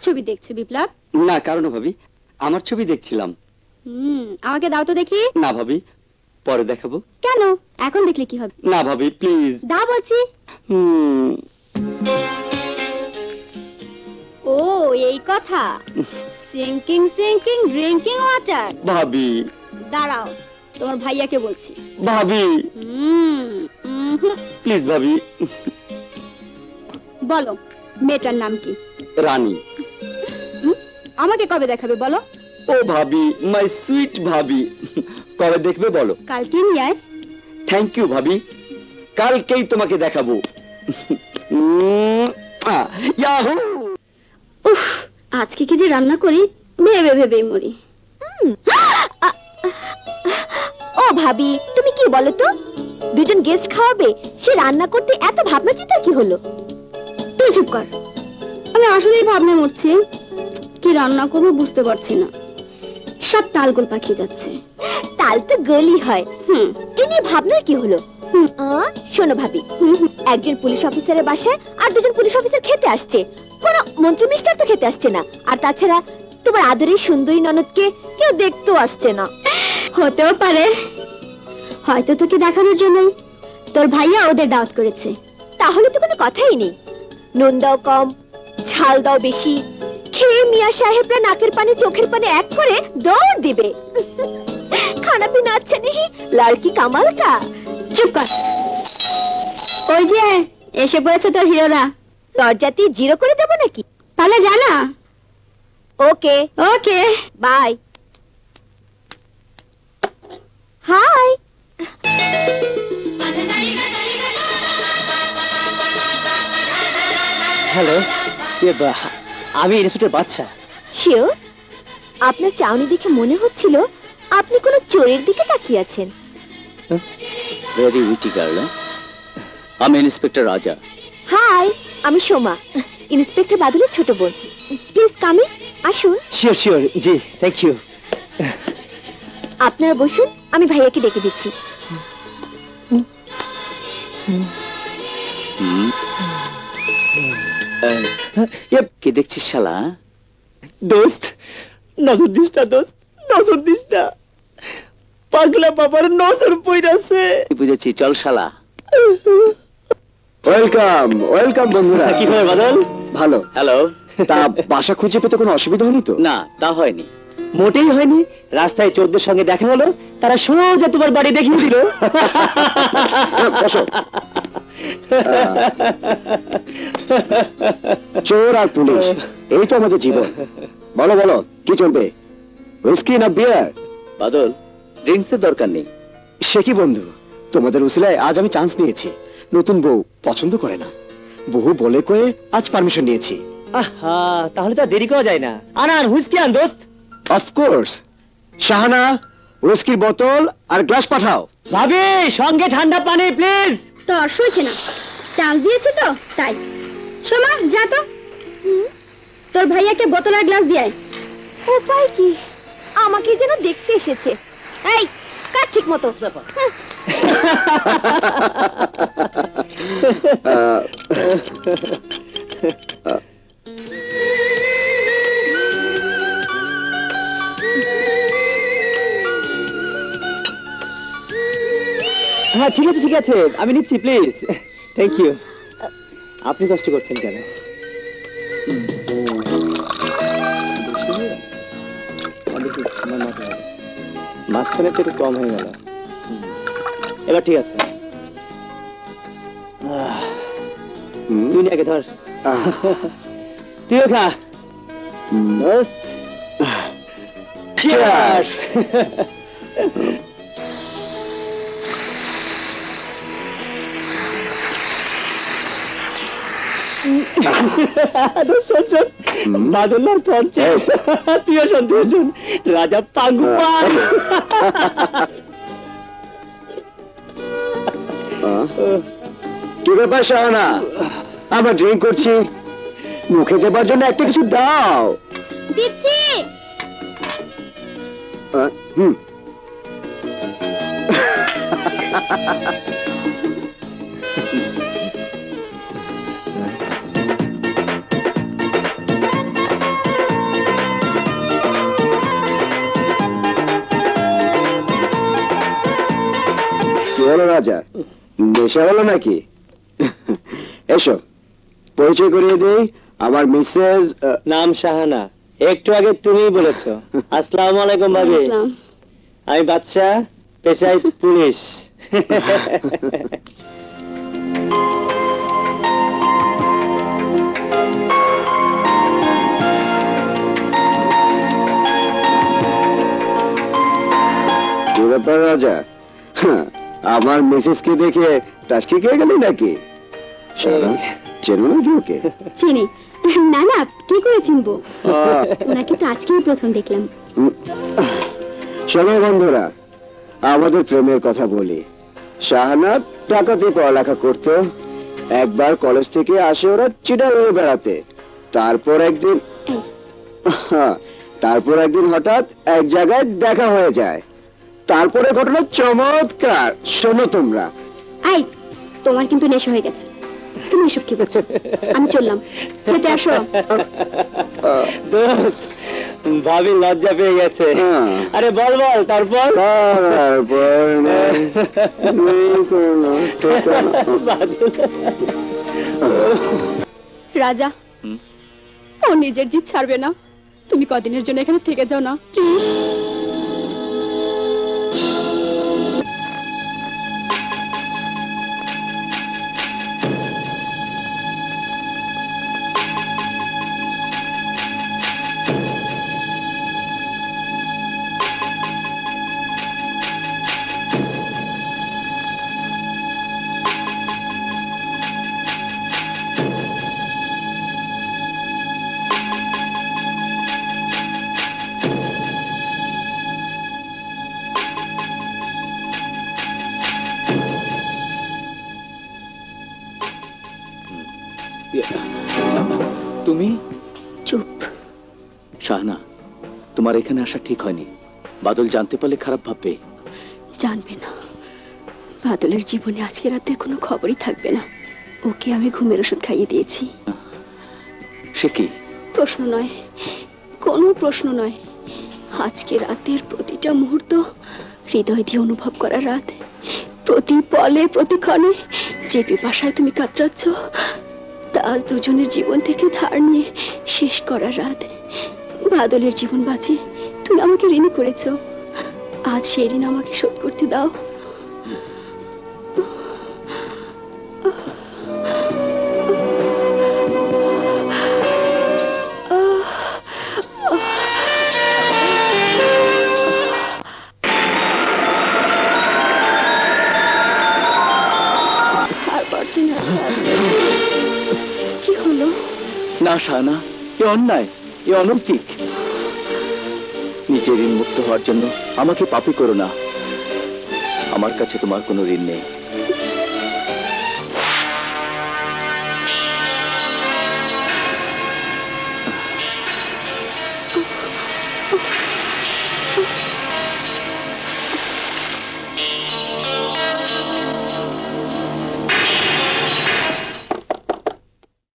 ছবি দেখছো বিপ্লব? না কারণ ভাবি আমার ছবি দেখছিলাম। আমাকে দাও তো দেখি। না ভাবি, পরে দেখাবো। কেন? এখন দেখলে কি হবে? না ভাবি প্লিজ। দাও বলছি। ও এই কথা। Sinking sinking drinking water. ভাবি দাঁড়াও, তোমার ভাইয়াকে বলছি। ভাবি প্লিজ ভাবি। বলো মেয়েটার নাম কি? রানী। আমাকে কবে দেখাবে বলো? ও ভাবি, মাই সুইট ভাবি, কবে দেখবে বলো? কালকে নিয়ে আয়। থ্যাংক ইউ ভাবি, কালকেই তোমাকে দেখাবো। ইয়াহু! উফ, আজকে কি যে রান্না করি ভেবে ভেবেই মরি। ও ভাবি, তুমি কি বলো তো? দুজন গেস্ট খাওয়াবে, সে রান্না করতে এত ভাবনা চিন্তা কি হলো? তুই চুপ কর। আমি আসলেই ভাবনা মরছি, কি রান্না করবো বুঝতে পারছি না। সব তালগোল পাকিয়ে যাচ্ছে। তাল তো গলি হয়। এ নিয়ে ভাবনার কি হলো? শোনো ভাবি, একজন পুলিশ অফিসারের বাসায় আর দুজন পুলিশ অফিসার খেতে আসছে, কোন মন্ত্রী মিস্টার তো খেতে আসছে না। আর তাছাড়া তোমার আদরের সুন্দরী ননদকে কেউ দেখতেও আসছে না। হতেও পারে, হয়তো তোকে দেখানোর জন্যই তোর ভাইয়া ওদের দাওয়াত করেছে। তাহলে তো কোনো কথাই নেই। নুন দাও কম, ঝাল দাও বেশি, খেয়ে মিয়া সাহেবরা নাকের পানি চোখের পানি এক করে দৌড় দিবে। খানা পিনা আচ্ছা নেই, লড়কি কামাল কা। চুপ কর। ওই যে এসে পড়েছে তোর হিরোরা। দরজাতে জিরো করে দেবো নাকি? তাহলে জানা। ওকে ওকে বাই। হাই। হ্যালো, আমি ইন্সপেক্টর বাদশা। শিওর? আপনার চাউনি দেখে মনে হচ্ছিল আপনি কোনো চোরের দিকে তাকিয়ে আছেন। Very witty girl. আমি ইন্সপেক্টর রাজা। হাই, আমি সোমা, ইন্সপেক্টর বাদলের ছোট বোন। প্লিজ কামিং, আসুন। শিওর শিওর, জি থ্যাংক ইউ। আপনারা বসুন, আমি ভাইয়াকে ডেকে দিচ্ছি। কে দেখছিস শালা? দোস্ত নজর দিস না, দোস্ত নজর দিস না, পাগলা বাবার নজর পড়াছে। বুঝেছি, চল শালা। ওয়েলকাম ওয়েলকাম বন্ধুরা। কি খবর বাদল? ভালো। হ্যালো। তা বাসা খুঁজে পেতে কোনো অসুবিধা হয়নি তো? না, তা হয়নি, মোটেই হয়নি। রাস্তায় চোরদের সঙ্গে দেখা হলো, তারা সোজা তোমার বাড়ি দেখিয়ে দিল। চোর আর পুলিশ, এই তো আমাদের জীবন। বলো বলো, কি চলবে? হুইস্কি না বিয়ার? বাদল, ড্রিঙ্কসের দরকার নেই। সে কি বন্ধু, তোমাদের উসিলায় আজ আমি চান্স নিয়েছি। নতুন বউ পছন্দ করে না, বহু বলে কয়ে আজ পারমিশন নিয়েছি। আহা, তাহলে তো দেরি করা যায় না। আনান হুইস্কি আন দোস্ত। অফকোর্স। শাহানা, হুইস্কির বোতল আর গ্লাস পাঠাও। ভাবি, সঙ্গে ঠান্ডা পানি প্লিজ। তো আর সইছে না, চান্স দিয়েছে তো তাই। সোমা যা তো, তোর ভাইয়াকে বোতল আর গ্লাস দিয়ে আয়। উপায় কি, আমাকে যেন দেখতে এসেছে। এই কাজ ঠিক মতো। হ্যাঁ ঠিক আছে ঠিক আছে, আমি নিচ্ছি প্লিজ। Thank you. আপনি কষ্ট করছেন কেন? মাঝখানে তো একটু কম হয়ে গেল, এবার ঠিক আছে। তুই আগে ধর, তুইও খা। Cheers! বাদলার পঞ্চে তুইও শোন, তুইও শোন। রাজা পাঙ্গু পান। কি ব্যাপার শাহানা, আমরা ড্রিঙ্ক করছি, মুখে দেবার জন্য একটা কিছু দাও। দিচ্ছি। হুম। বলো রাজা, নেশা হলো নাকি? এসো পরিচয় করিয়ে দেই, আমার মিসেস নাম শাহানা, একটু আগে তুমিই বলেছো। আসসালামু আলাইকুম ভাবি, আসসালাম। আমি বাদশাহ, পেশায় পুলিশ। কি ব্যাপার রাজা, আমার মিসেসকে দেখে টাস্কি খেয়ে গেলি নাকি? সারা চেনো নাকি ওকে? চিনি না, না কি করে চিনবো, ওনাকে তো আজকেই প্রথম দেখলাম। শোনো বন্ধুরা, আমাদের প্রেমের কথা বলি। শাহানা টাকা দিয়ে পড়ালেখা করতো, একবার কলেজ থেকে আসে ওরা চিটাগাং বেড়াতে। তারপর একদিন হঠাৎ এক জায়গায় দেখা হয়ে যায়। তারপরে ঘটনা চমৎকার, শোনো তোমরা। আই, তোমার কিন্তু নেশা হয়ে গেছে, তুমি এসব কি বলছো? আমি চললাম, খেতে আসো। দোস্ত, ভাবি লজ্জা পেয়ে গেছে। আরে বল বল, তারপর? রাজা, ও নিজের জিদ ছাড়বে না, তুমি কদিনের জন্য এখানে থেকে যাও না প্লিজ। তুমি? চুপ। শাহানা, তোমার এখানে আসা ঠিক হয়নি। বাদল জানতে পারলে খারাপ ভাববে। জানবে না, বাদলের জীবনে আজকে রাতে কোনো খবরই থাকবে না। ওকে আমি ঘুমের ওষুধ খাইয়ে দিয়েছি। সে কি? প্রশ্ন নয়, কোনো প্রশ্ন নয়। আজকে রাতের প্রতিটা মুহূর্ত হৃদয় দিয়ে অনুভব করা রাত। প্রতি পলে প্রতিক্ষণে যে পিপাসায় তুমি কাতরাচ্ছ, তা আজ দুজনের জীবন থেকে ধার নিয়ে শেষ করা রাত। বাদলের জীবন বাঁচিয়ে তুমি আমাকে ঋণী করেছ, আজ সেই ঋণ আমাকে শোধ করতে দাও। আর পারছি না। কি হলো? না শাহানা, এ অন্যায়, এ অনৈতিক। নিজের ঋণ মুক্ত হওয়ার জন্য আমাকে পাপী করো না। আমার কাছে তোমার কোনো ঋণ নেই।